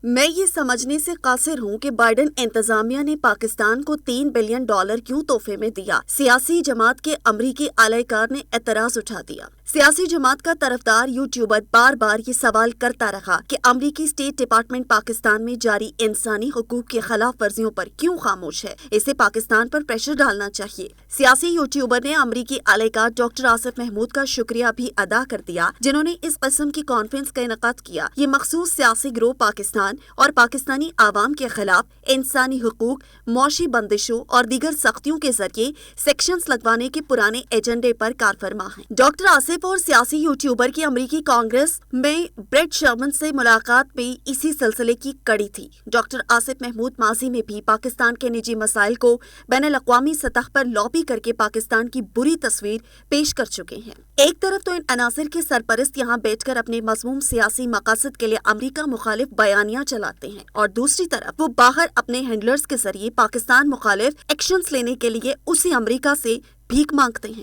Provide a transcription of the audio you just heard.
میں یہ سمجھنے سے قاصر ہوں کہ بائیڈن انتظامیہ نے پاکستان کو $3 بلین کیوں تحفے میں دیا۔ سیاسی جماعت کے امریکی اعلی کار نے اعتراض اٹھا دیا۔ سیاسی جماعت کا طرفدار یوٹیوبر بار بار یہ سوال کرتا رہا کہ امریکی اسٹیٹ ڈپارٹمنٹ پاکستان میں جاری انسانی حقوق کی خلاف ورزیوں پر کیوں خاموش ہے، اسے پاکستان پر پریشر ڈالنا چاہیے۔ سیاسی یوٹیوبر نے امریکی اعلی کار ڈاکٹر آصف محمود کا شکریہ بھی ادا کر دیا، جنہوں نے اس قسم کی کانفرنس کا انعقاد کیا۔ یہ مخصوص سیاسی گروہ پاکستان اور پاکستانی عوام کے خلاف انسانی حقوق، معاشی بندشوں اور دیگر سختیوں کے ذریعے سیکشنز لگوانے کے پرانے ایجنڈے پر کار فرما ہیں۔ ڈاکٹر آصف اور سیاسی یوٹیوبر کی امریکی کانگریس میں بریٹ شرمن سے ملاقات بھی اسی سلسلے کی کڑی تھی۔ ڈاکٹر آصف محمود ماضی میں بھی پاکستان کے نجی مسائل کو بین الاقوامی سطح پر لابی کر کے پاکستان کی بری تصویر پیش کر چکے ہیں۔ ایک طرف تو ان عناصر کے سرپرست یہاں بیٹھ کر اپنے مذموم سیاسی مقاصد کے لیے امریکہ مخالف بیانیاں چلاتے ہیں، اور دوسری طرف وہ باہر اپنے ہینڈلرز کے ذریعے پاکستان مخالف ایکشنز لینے کے لیے اسی امریکہ سے بھیک مانگتے ہیں۔